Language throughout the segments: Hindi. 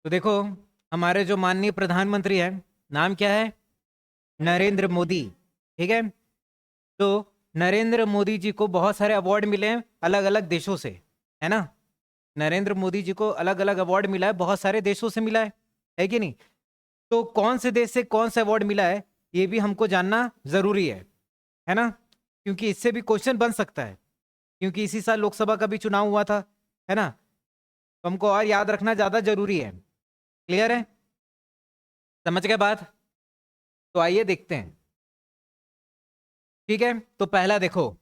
तो देखो, हमारे जो माननीय प्रधानमंत्री है, नाम क्या है? नरेंद्र मोदी। ठीक है। तो नरेंद्र मोदी जी को बहुत सारे अवार्ड मिले हैं अलग अलग देशों से, है ना? नरेंद्र मोदी जी को अलग अलग अवार्ड मिला है, बहुत सारे देशों से मिला है कि नहीं? तो कौन से देश से कौन सा अवार्ड मिला है, ये भी हमको जानना जरूरी है ना? क्योंकि इससे भी क्वेश्चन बन सकता है, क्योंकि इसी साल लोकसभा का भी चुनाव हुआ था, है ना? तो हमको और याद रखना ज्यादा जरूरी है। क्लियर है? समझ गए बात? तो आइए देखते हैं। ठीक है, तो पहला देखो,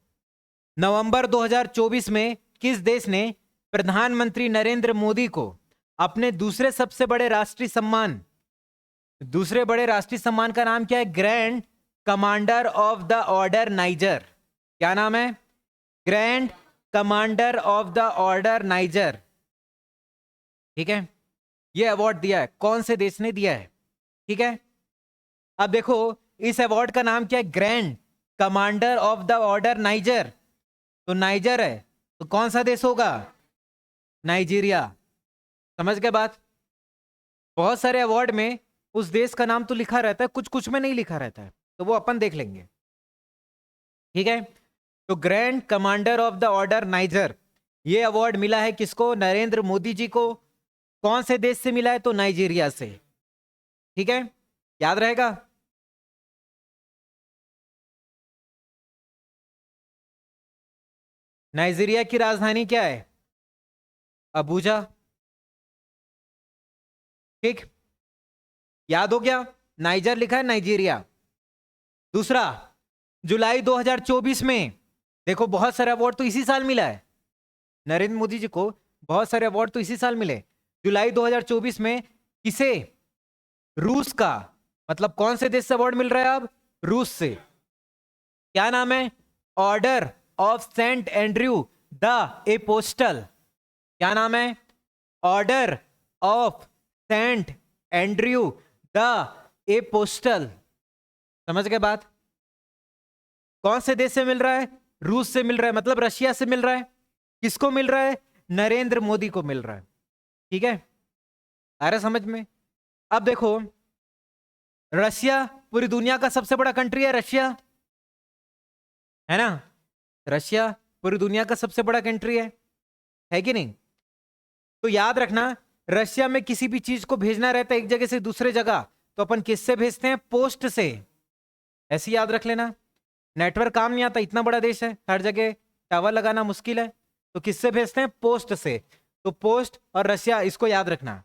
नवंबर 2024 में किस देश ने प्रधानमंत्री नरेंद्र मोदी को अपने दूसरे बड़े राष्ट्रीय सम्मान का नाम क्या है? Grand commander of the order niger. क्या नाम है? Grand commander of the order niger. ठीक है, यह अवार्ड दिया है, कौन से देश ने दिया है? ठीक है, अब देखो, इस अवार्ड का नाम क्या है? Grand commander of the order niger. तो नाइजर है, तो कौन सा देश होगा? नाइजीरिया। समझ गए बात? बहुत सारे अवार्ड में उस देश का नाम तो लिखा रहता है, कुछ कुछ में नहीं लिखा रहता है, तो वो अपन देख लेंगे। ठीक है, तो grand commander of the order niger, ये अवार्ड मिला है किसको? नरेंद्र मोदी जी को। कौन से देश से मिला है? तो नाइजीरिया से। ठीक है, याद रहेगा। नाइजीरिया की राजधानी क्या है? अबूजा। ठीक, याद हो गया? नाइजर लिखा है, नाइजीरिया। दूसरा, जुलाई 2024 में, देखो बहुत सारे अवार्ड तो इसी साल मिला है नरेंद्र मोदी जी को, बहुत सारे अवार्ड तो इसी साल मिले। जुलाई 2024 में किसे? रूस का, मतलब कौन से देश से अवार्ड मिल रहा है अब? रूस से। क्या नाम है? Order of saint Andrew the apostle. क्या नाम है? Order of saint Andrew the apostle. समझ गए बात? कौन से देश से मिल रहा है? रूस से मिल रहा है, मतलब रशिया से मिल रहा है। किसको मिल रहा है? नरेंद्र मोदी को मिल रहा है। ठीक है, आ रहा समझ में? अब देखो, रशिया पूरी दुनिया का सबसे बड़ा कंट्री है, रशिया, है ना? रशिया पूरी दुनिया का सबसे बड़ा कंट्री है कि नहीं? तो याद रखना, रशिया में किसी भी चीज को भेजना रहता है एक जगह से दूसरे जगह, तो अपन किससे भेजते हैं? पोस्ट से। ऐसे याद रख लेना। नेटवर्क काम नहीं आता, इतना बड़ा देश है, हर जगह टावर लगाना मुश्किल है, तो किससे भेजते हैं? पोस्ट से। तो पोस्ट और रशिया, इसको याद रखना।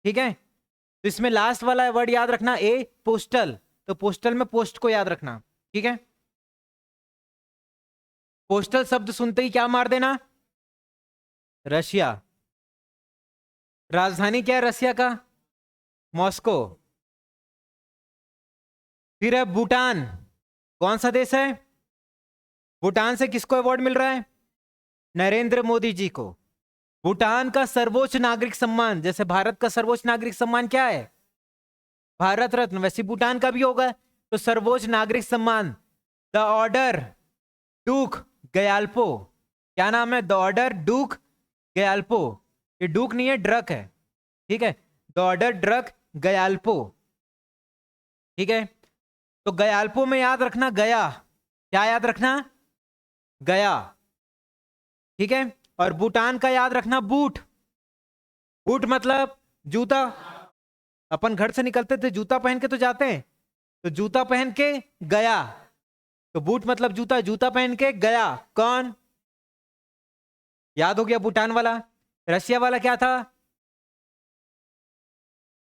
ठीक है, तो इसमें लास्ट वाला वर्ड याद रखना, ए पोस्टल। तो पोस्टल में पोस्ट को याद रखना। ठीक है, पोस्टल शब्द सुनते ही क्या मार देना? रशिया। राजधानी क्या है रशिया का? मॉस्को। फिर है भूटान। कौन सा देश है? भूटान से किसको अवार्ड मिल रहा है? नरेंद्र मोदी जी को। भूटान का सर्वोच्च नागरिक सम्मान, जैसे भारत का सर्वोच्च नागरिक सम्मान क्या है? भारत रत्न, वैसे भूटान का भी होगा। तो सर्वोच्च नागरिक सम्मान द ऑर्डर डूक गयाल्पो। क्या नाम है? The order Druk Gyalpo. ये डूक नहीं है, ड्रक है। ठीक है, द ऑर्डर ड्रक गयाल्पो। ठीक है, तो गयाल्पो में याद रखना गया। क्या याद रखना? गया। ठीक है, और भूटान का याद रखना बूट। बूट मतलब जूता। अपन घर से निकलते थे जूता पहन के तो जाते हैं, तो जूता पहन के गया। तो बूट मतलब जूता, जूता पहन के गया। कौन? याद हो गया भूटान वाला। रशिया वाला क्या था?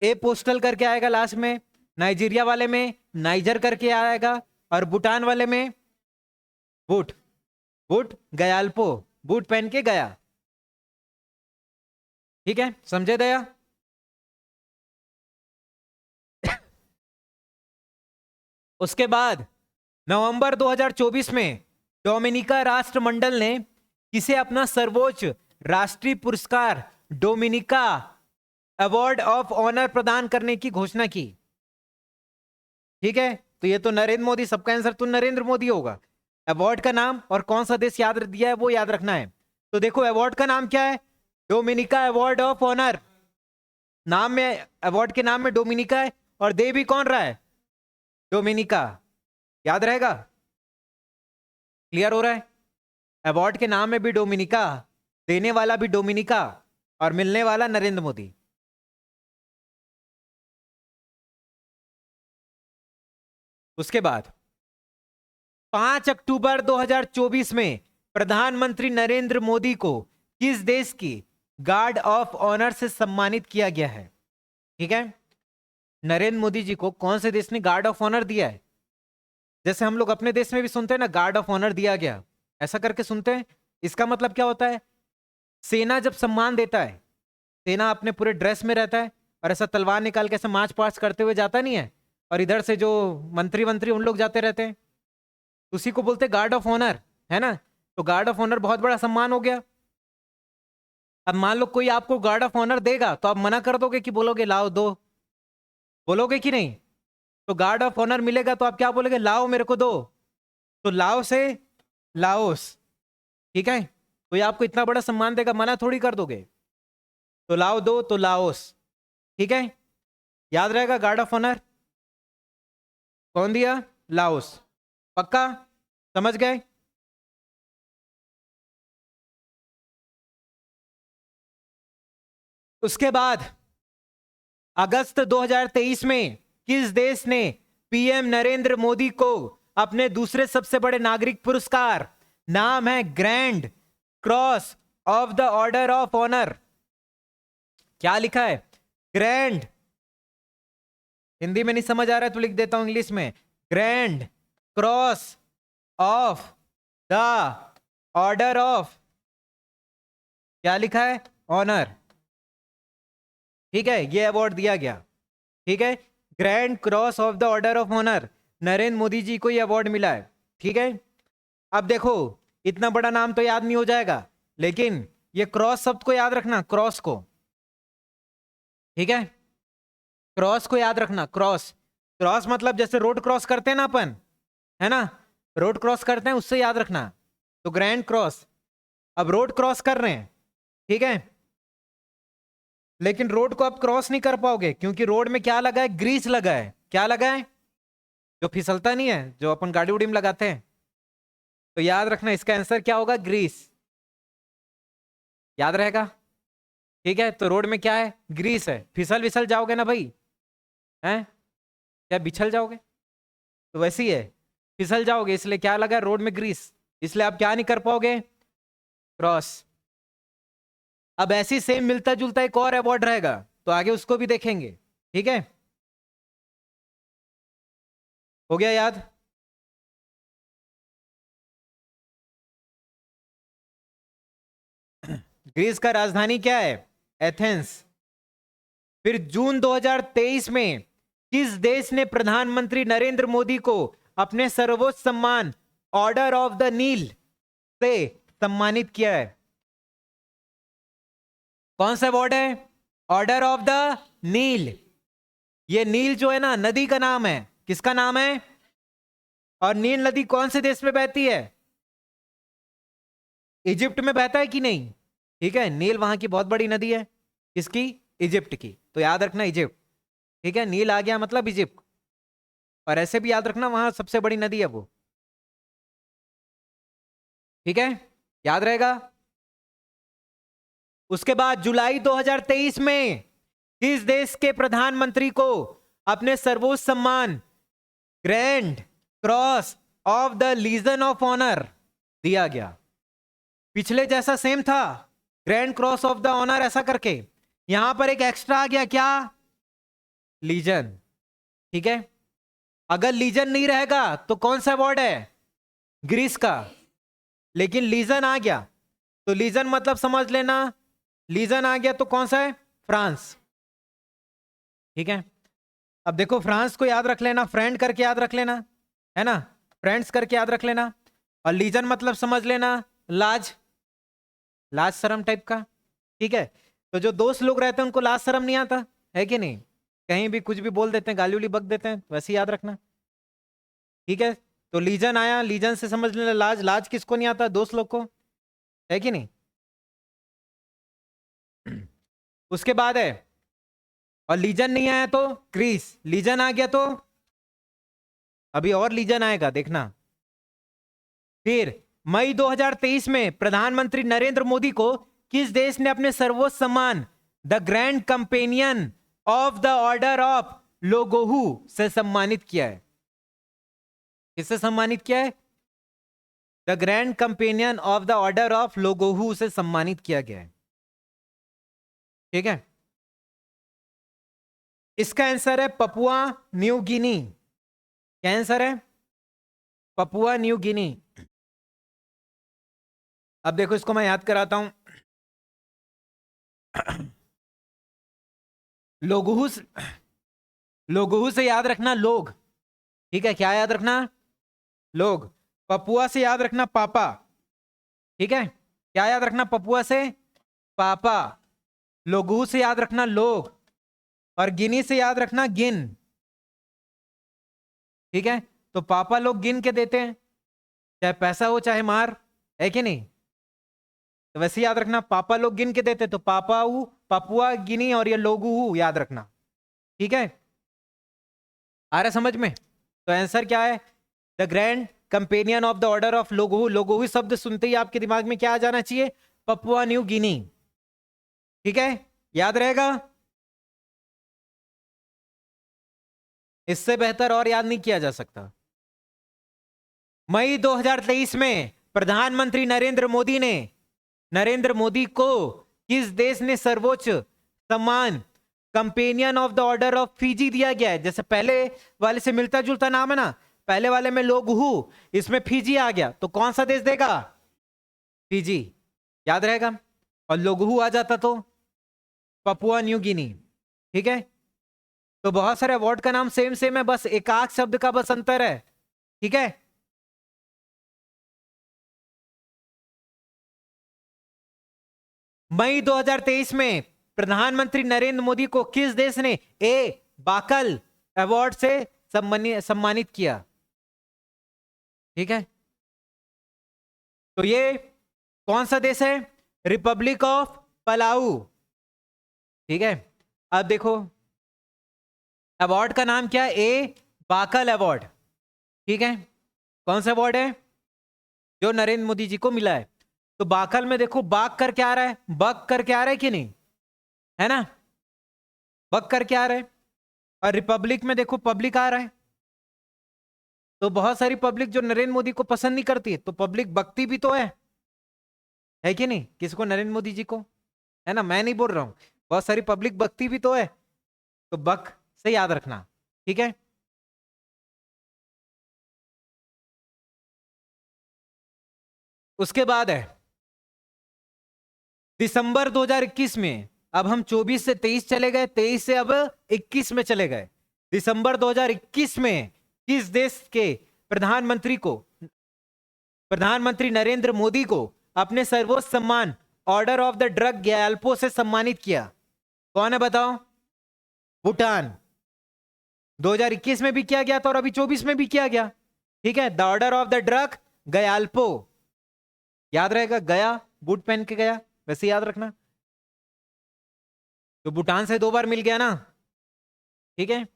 ए पोस्टल करके आएगा लास्ट में। नाइजीरिया वाले में नाइजर करके आएगा, और भूटान वाले में बूट। बूट गयाल्पो, बूट पहन के गया। ठीक है, समझे दया? उसके बाद नवंबर 2024 में डोमिनिका राष्ट्रमंडल ने किसे अपना सर्वोच्च राष्ट्रीय पुरस्कार डोमिनिका अवार्ड ऑफ ऑनर प्रदान करने की घोषणा की? ठीक है, तो ये तो नरेंद्र मोदी, सबका आंसर तो नरेंद्र मोदी होगा। अवार्ड का नाम और कौन सा देश याद दिया है वो याद रखना है। तो देखो, अवार्ड का नाम क्या है? Dominica award of honour. नाम में, अवार्ड के नाम में डोमिनिका है, और दे भी कौन रहा है? डोमिनिका। याद रहेगा? क्लियर हो रहा है? अवार्ड के नाम में भी डोमिनिका, देने वाला भी डोमिनिका, और मिलने वाला नरेंद्र मोदी। उसके बाद 5 अक्टूबर 2024 में प्रधानमंत्री नरेंद्र मोदी को किस देश की गार्ड ऑफ ऑनर से सम्मानित किया गया है? ठीक है, नरेंद्र मोदी जी को कौन से देश ने गार्ड ऑफ ऑनर दिया है? जैसे हम लोग अपने देश में भी सुनते हैं ना, गार्ड ऑफ ऑनर दिया गया, ऐसा करके सुनते हैं। इसका मतलब क्या होता है? सेना जब सम्मान देता है, सेना अपने पूरे ड्रेस में रहता है और ऐसा तलवार निकाल के ऐसा मार्च पास्ट करते हुए जाता नहीं है, और इधर से जो मंत्री मंत्री उन लोग जाते रहते हैं, उसी को बोलते हैं गार्ड ऑफ ऑनर, है ना? तो गार्ड ऑफ ऑनर बहुत बड़ा सम्मान हो गया। अब मान लो कोई आपको गार्ड ऑफ ऑनर देगा, तो आप मना कर दोगे कि बोलोगे लाओ दो? बोलोगे कि नहीं? तो गार्ड ऑफ ऑनर मिलेगा तो आप क्या बोलोगे? लाओ मेरे को दो। तो लाओ से लाओस, ठीक है? कोई आपको इतना बड़ा सम्मान देगा, मना थोड़ी कर दोगे। तो लाओ दो तो लाओस, ठीक है? याद रहेगा गार्ड ऑफ ऑनर कौन दिया? लाओस। पक्का समझ गए? उसके बाद अगस्त 2023 में किस देश ने पीएम नरेंद्र मोदी को अपने दूसरे सबसे बड़े नागरिक पुरस्कार, नाम है grand cross of the order of honour, क्या लिखा है? ग्रैंड, हिंदी में नहीं समझ आ रहा है तो लिख देता हूं इंग्लिश में, grand cross of the order of, क्या लिखा है? ऑनर। ठीक है, ये अवार्ड दिया गया। ठीक है, grand cross of the order of honour, Narendra Modi ji को ये अवार्ड मिला है। ठीक है, अब देखो इतना बड़ा नाम तो याद नहीं हो जाएगा, लेकिन ये क्रॉस शब्द को याद रखना, क्रॉस को। ठीक है, क्रॉस को याद रखना। क्रॉस, क्रॉस मतलब जैसे रोड क्रॉस करते हैं ना अपन, है ना? रोड क्रॉस करते हैं, उससे याद रखना। तो ग्रैंड क्रॉस, अब रोड क्रॉस कर रहे हैं, ठीक है, लेकिन रोड को आप क्रॉस नहीं कर पाओगे, क्योंकि रोड में क्या लगा है? ग्रीस लगा है। क्या लगा है? जो फिसलता नहीं है, जो अपन गाड़ी उड़ी में लगाते हैं। तो याद रखना इसका आंसर क्या होगा? ग्रीस। याद रहेगा? ठीक है, तो रोड में क्या है? ग्रीस है। फिसल विसल जाओगे ना भाई, हैं? क्या बिछल जाओगे? तो वैसे ही है, फिसल जाओगे, इसलिए क्या लगा? रोड में ग्रीस, इसलिए आप क्या नहीं कर पाओगे? क्रॉस। अब ऐसी सेम मिलता जुलता एक और अवार्ड रहेगा, तो आगे उसको भी देखेंगे। ठीक है, हो गया याद? ग्रीस का राजधानी क्या है? एथेंस। फिर जून 2023 में किस देश ने प्रधानमंत्री नरेंद्र मोदी को अपने सर्वोच्च सम्मान ऑर्डर ऑफ द नील से सम्मानित किया है? कौन सा अवार्ड है? ऑर्डर ऑफ द नील। ये नील जो है ना, नदी का नाम है। किसका नाम है? और नील नदी कौन से देश में बहती है? इजिप्ट में बहता है कि नहीं? ठीक है, नील वहां की बहुत बड़ी नदी है। किसकी? इजिप्ट की। तो याद रखना इजिप्ट। ठीक है, नील आ गया मतलब इजिप्ट। और ऐसे भी याद रखना वहां सबसे बड़ी नदी है वो। ठीक है, याद रहेगा? उसके बाद जुलाई 2023 में किस देश के प्रधानमंत्री को अपने सर्वोच्च सम्मान grand cross of the legion of honour दिया गया? पिछले जैसा सेम था, grand cross of the honour ऐसा करके, यहां पर एक एक्स्ट्रा आ गया, क्या? लीजन। ठीक है, अगर लीजन नहीं रहेगा तो कौन सा अवार्ड है? ग्रीस का। लेकिन लीजन आ गया, तो लीजन मतलब समझ लेना, लीजन आ गया तो कौन सा है? फ्रांस। ठीक है, अब देखो फ्रांस को याद रख लेना, फ्रेंड करके याद रख लेना, है ना? फ्रेंड्स करके याद रख लेना। और लीजन मतलब समझ लेना, लाज, लाज शर्म टाइप का। ठीक है, तो जो दोस्त लोग रहते हैं उनको लाज शर्म नहीं आता है कि नहीं? कहीं भी कुछ भी बोल देते हैं, गाली उली बक देते हैं, वैसे याद रखना। ठीक है, तो लीजन आया, लीजन से समझ लेना लाज। लाज किसको नहीं आता? दोस्त लोग को, है कि नहीं? उसके बाद है और लीजन नहीं आया तो क्रीस, लीजन आ गया तो अभी और लीजन आएगा देखना। फिर मई 2023 में प्रधानमंत्री नरेंद्र मोदी को किस देश ने अपने सर्वोच्च सम्मान the grand companion of the order of लोगोहू से सम्मानित किया है? किससे सम्मानित किया है? The grand companion of the order of लोगोहू से सम्मानित किया गया है। ठीक है, इसका आंसर है पपुआ न्यू गिनी। क्या आंसर है? Papua New Guinea. अब देखो इसको मैं याद कराता हूं। लोगोहू से याद रखना लोग। ठीक है, क्या याद रखना? लोग। पपुआ से याद रखना पापा। ठीक है, क्या याद रखना? पपुआ से पापा। लोगोहू से याद रखना लोग, और गिनी से याद रखना गिन। ठीक है, तो पापा लोग गिन के देते हैं, चाहे पैसा हो चाहे मार, है कि नहीं? तो वैसे याद रखना पापा लोग गिन के देते, तो पापाऊ, पपुआ, गिनी और ये लोगोहू याद रखना। ठीक है, आ रहा समझ में? तो आंसर क्या है? The grand companion of the order of लोगोहू। लोगोहू शब्द सुनते ही आपके दिमाग में क्या आ जाना चाहिए? Papua New Guinea. ठीक है, याद रहेगा? इससे बेहतर और याद नहीं किया जा सकता। मई 2023 में प्रधानमंत्री नरेंद्र मोदी को किस देश ने सर्वोच्च सम्मान companion of the order of Fiji दिया गया है? जैसे पहले वाले से मिलता जुलता नाम है ना, पहले वाले में लोगोहू, इसमें फीजी आ गया, तो कौन सा देश देगा? फीजी। याद रहेगा? और लोगोहू आ जाता तो पपुआ न्यू गिनी। ठीक है, तो बहुत सारे अवार्ड का नाम सेम सेम है, बस एक आध शब्द का बस अंतर है। ठीक है, मई 2023 में प्रधानमंत्री नरेंद्र मोदी को किस देश ने बाकल अवार्ड से सम्मानित किया? ठीक है, तो ये कौन सा देश है? Republic of Palau. ठीक है, अब देखो अवार्ड का नाम क्या है? Buccal award. ठीक है, कौन सा अवार्ड है? जो नरेंद्र मोदी जी को मिला है। तो बाकल में देखो बाक कर क्या आ रहा है? बक कर क्या आ रहा है कि नहीं? है ना, बक कर क्या आ रहा है? और रिपब्लिक में देखो पब्लिक आ रहा है। तो बहुत सारी पब्लिक जो नरेंद्र मोदी को पसंद नहीं करती, तो पब्लिक बकती भी तो है कि नहीं? किसको? नरेंद्र मोदी जी को, है ना? मैं नहीं बोल रहा हूं, बहुत सारी पब्लिक बकती भी तो है, तो बक से याद रखना। ठीक है, उसके बाद है दिसंबर 2021 में, अब हम 24 से 23 चले गए, 23 से अब 21 में चले गए। दिसंबर 2021 में किस देश के प्रधानमंत्री नरेंद्र मोदी को अपने सर्वोच्च सम्मान order of the drug Gyalpo से सम्मानित किया? कौन है बताओ? भूटान। 2021 में भी किया गया था और अभी 24 में भी किया गया। ठीक है, the order of the Druk Gyalpo. याद रहेगा? गया, बूट पहन के गया, वैसे याद रखना। तो भूटान से 2 बार मिल गया ना। ठीक है,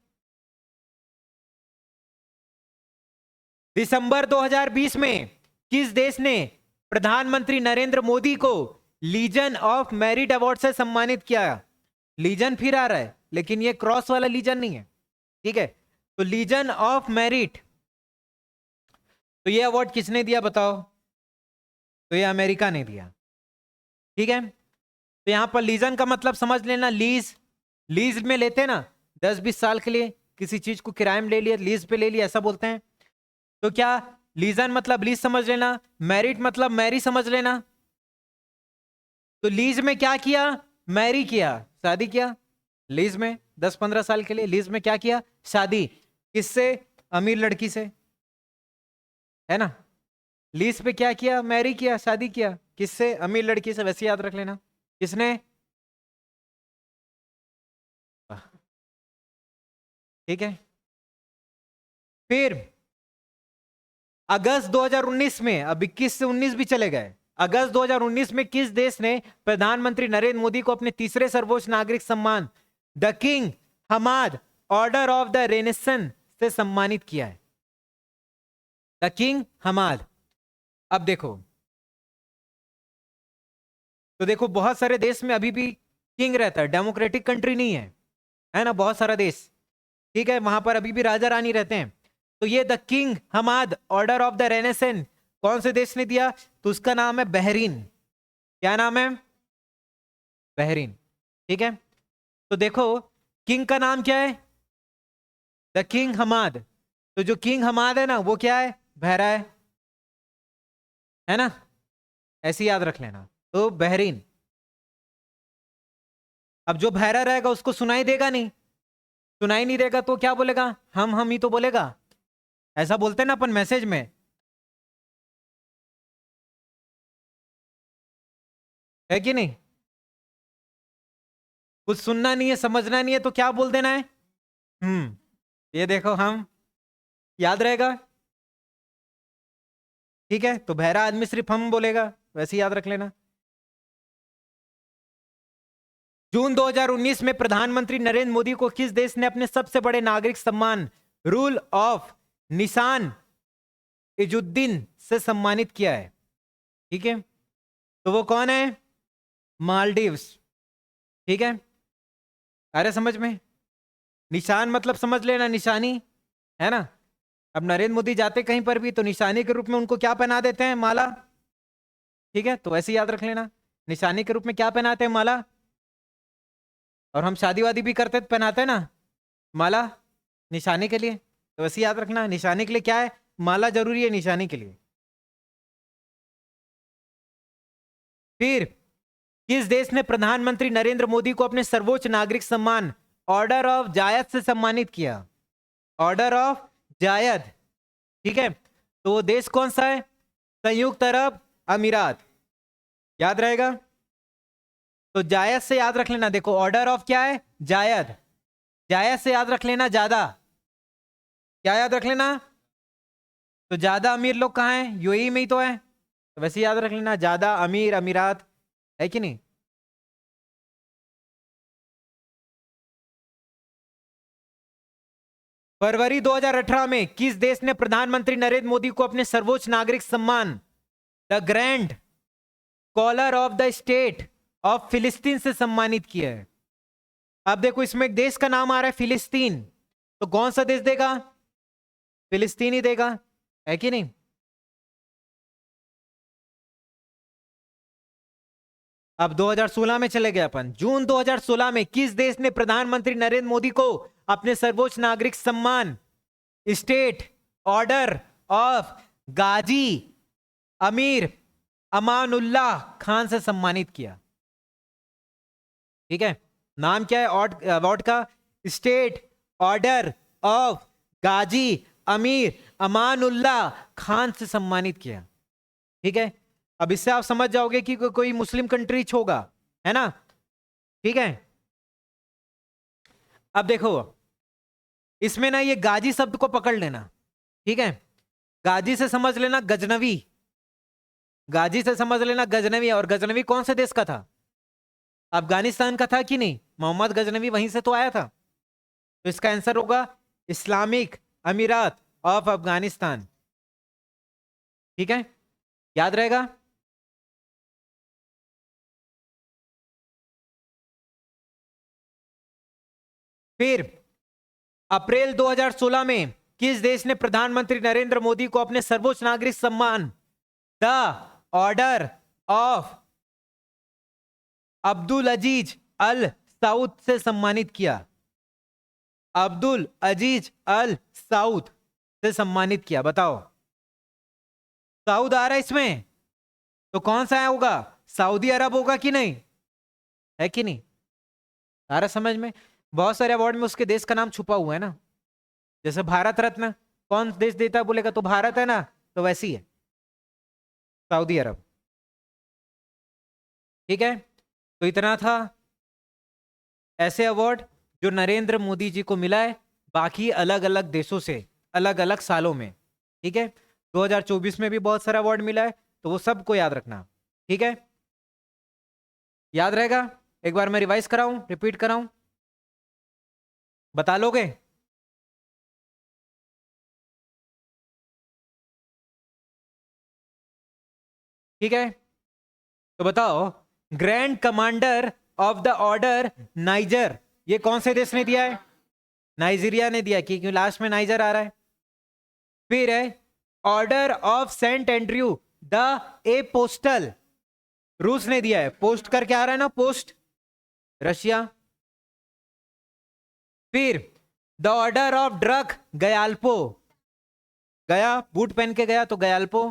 दिसंबर 2020 में किस देश ने प्रधानमंत्री नरेंद्र मोदी को लीजन ऑफ मेरिट अवार्ड से सम्मानित किया? लीजन फिर आ रहा है, लेकिन ये क्रॉस वाला लीजन नहीं है। ठीक है, तो लीजन ऑफ मेरिट, तो ये अवार्ड किसने दिया बताओ? तो ये अमेरिका ने दिया। ठीक है, तो यहां पर लीजन का मतलब समझ लेना, लीज में लेते हैं ना, 10-20 साल के लिए किसी चीज को किराए में ले लिया, लीज पे ले लिया, ऐसा बोलते हैं। तो क्या लीजन मतलब लीज समझ लेना, मैरिट मतलब मैरी समझ लेना। तो लीज में क्या किया? मैरी किया, शादी किया। लीज में 10-15 साल के लिए लीज में क्या किया? शादी। किससे? अमीर लड़की से, है ना? लीज पे क्या किया? मैरी किया, शादी किया। किससे? अमीर लड़की से, वैसे याद रख लेना। किसने? ठीक है, फिर अगस्त 2019 में, अब 21 से 19 भी चले गए, अगस्त 2019 में किस देश ने प्रधानमंत्री नरेंद्र मोदी को अपने तीसरे सर्वोच्च नागरिक सम्मान the king Hamad order of the renaissance से सम्मानित किया है? The king Hamad. अब देखो, तो देखो बहुत सारे देश में अभी भी किंग रहता है, डेमोक्रेटिक कंट्री नहीं है ना, बहुत सारा देश, ठीक है, वहां पर अभी भी राजा रानी रहते हैं। तो ये the king Hamad order of the renaissance कौन से देश ने दिया? तो उसका नाम है बहरीन। क्या नाम है? बहरीन। ठीक है, तो देखो किंग का नाम क्या है? The king Hamad. तो जो किंग हमाद है ना वो क्या है? बहरा है ना, ऐसे याद रख लेना। तो बहरीन। अब जो बहरा रहेगा उसको सुनाई देगा नहीं, सुनाई नहीं देगा तो क्या बोलेगा? हम ही तो बोलेगा, ऐसा बोलते हैं ना अपन मैसेज में। है कि नहीं? कुछ सुनना नहीं है, समझना नहीं है तो क्या बोल देना है? ये देखो हम, याद रहेगा। ठीक है, तो बहरा आदमी सिर्फ हम बोलेगा, वैसे याद रख लेना। जून 2019 में प्रधानमंत्री नरेंद्र मोदी को किस देश ने अपने सबसे बड़े नागरिक सम्मान रूल ऑफ निशान इजुद्दीन से सम्मानित किया है? ठीक है, तो वो कौन है? मालदीव्स। ठीक है, अरे समझ में, निशान मतलब समझ लेना, निशानी, है ना। अब नरेंद्र मोदी जाते कहीं पर भी तो निशानी के रूप में उनको क्या पहना देते हैं? माला। ठीक है, तो ऐसे याद रख लेना, निशानी के रूप में क्या पहनाते हैं? माला। और हम शादी वादी भी करते तो पहनाते हैं ना माला, निशानी के लिए। तो वैसे याद रखना, निशानी के लिए क्या है? माला जरूरी है निशानी के लिए। फिर किस देश ने प्रधानमंत्री नरेंद्र मोदी को अपने सर्वोच्च नागरिक सम्मान ऑर्डर ऑफ जायद से सम्मानित किया? Order of Zayed. ठीक है, तो वो देश कौन सा है? संयुक्त अरब अमीरात। याद रहेगा, तो जायद से याद रख लेना। देखो ऑर्डर ऑफ क्या है? जायद। जायद से याद रख लेना ज्यादा। क्या याद रख लेना? तो ज्यादा अमीर लोग कहाँ हैं? यूएई में ही तो है, तो वैसे याद रख लेना ज्यादा अमीर अमीरात, है कि नहीं? फरवरी 2018 में किस देश ने प्रधानमंत्री नरेंद्र मोदी को अपने सर्वोच्च नागरिक सम्मान the grand collar of the state of फिलिस्तीन से सम्मानित किया है? अब देखो इसमें एक देश का नाम आ रहा है फिलिस्तीन, तो कौन सा देश देगा? फिलिस्तीन ही देगा, है कि नहीं? अब 2016 में चले गए अपन। जून 2016 में किस देश ने प्रधानमंत्री नरेंद्र मोदी को अपने सर्वोच्च नागरिक सम्मान स्टेट ऑर्डर ऑफ गाजी अमीर अमानुल्लाह खान से सम्मानित किया? ठीक है, नाम क्या है अवार्ड का? स्टेट ऑर्डर ऑफ गाजी अमीर अमानुल्लाह खान से सम्मानित किया। ठीक है, अब इससे आप समझ जाओगे कि कोई मुस्लिम कंट्री होगा, है ना। ठीक है, अब देखो इसमें ना ये गाजी शब्द को पकड़ लेना। ठीक है, गाजी से समझ लेना गजनवी, गाजी से समझ लेना गजनवी। और गजनवी कौन से देश का था? अफगानिस्तान का था कि नहीं? मोहम्मद गजनवी वहीं से तो आया था, तो इसका आंसर होगा इस्लामिक अमीरात ऑफ अफगानिस्तान। ठीक है, याद रहेगा। फिर अप्रैल 2016 में किस देश ने प्रधानमंत्री नरेंद्र मोदी को अपने सर्वोच्च नागरिक सम्मान the order of Abdul Aziz Al Saud से सम्मानित किया? अब्दुल अजीज अल साउद से सम्मानित किया, बताओ। साउद आ रहा है इसमें, तो कौन सा होगा? सऊदी अरब होगा कि नहीं? है कि नहीं? आ रहा समझ में? बहुत सारे अवार्ड में उसके देश का नाम छुपा हुआ है ना, जैसे भारत रत्न कौन देश देता है बोलेगा तो भारत है ना, तो वैसी है सऊदी अरब। ठीक है, तो इतना था ऐसे अवार्ड जो नरेंद्र मोदी जी को मिला है, बाकी अलग अलग देशों से अलग अलग सालों में। ठीक है, 2024 में भी बहुत सारा अवार्ड मिला है, तो वो सबको याद रखना। ठीक है, याद रहेगा। एक बार मैं रिवाइज कराऊं, रिपीट कराऊं? बता लोगे? ठीक है, तो बताओ, grand commander of the order niger, ये कौन से देश ने दिया है? नाइजीरिया ने दिया, क्योंकि लास्ट में नाइजर आ रहा है। फिर है order of saint Andrew the apostle, रूस ने दिया है। पोस्ट करके आ रहा है ना, पोस्ट, रशिया। फिर द ऑर्डर ऑफ ड्रग गयाल्पो, गया बूट पहन के गया तो गयाल्पो।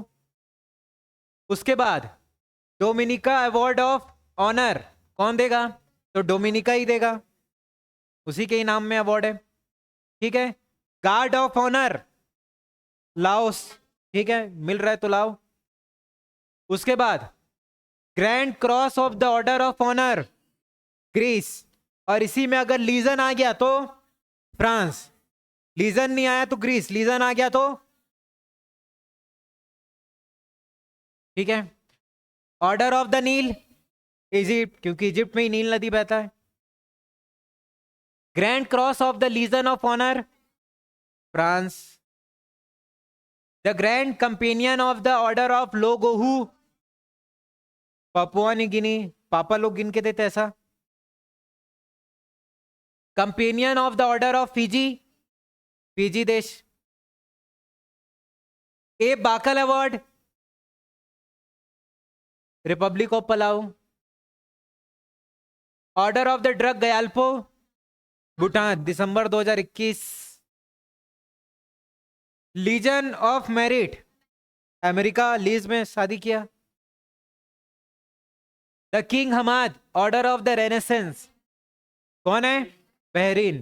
उसके बाद डोमिनिका अवार्ड ऑफ ऑनर, कौन देगा? तो डोमिनिका ही देगा, उसी के ही नाम में अवार्ड है। ठीक है, गार्ड ऑफ ऑनर लाओस, ठीक है, मिल रहा है तो लाओ। उसके बाद grand cross of the order of honour Greece, और इसी में अगर लीजन आ गया तो फ्रांस, लीजन नहीं आया तो ग्रीस, लीजन आ गया तो, ठीक है। Order of the Nile Egypt, क्योंकि इजिप्ट में ही नील नदी बहता है। Grand cross of the legion of honour France. The grand companion of the order of Logohu Papua New Guinea, पापा लोग गिन के देते ऐसा। Companion of the order of Fiji, Fiji देश। Ebakl award republic of Palau. Order of the Druk Gyalpo Bhutan, दिसंबर 2021। लीजन ऑफ मेरिट अमेरिका, लीज में शादी किया। The king Hamad order of the renaissance, कौन है? बहरीन।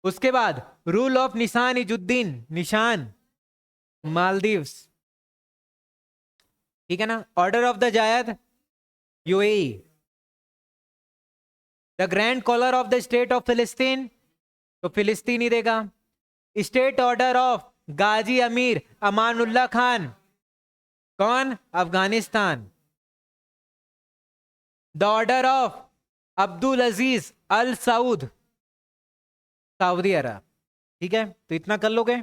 उसके बाद रूल ऑफ निशान इजुद्दीन, निशान मालदीव्स, ठीक है ना। Order of the Zayed UAE. The grand collar of the state of फिलिस्तीन, तो फिलिस्तीन ही देगा। स्टेट ऑर्डर ऑफ गाजी अमीर अमानुल्लाह खान, कौन? Afghanistan. The order of Abdul Aziz Al Saud, Saudi Arabia. ठीक है, तो इतना कर लोगे।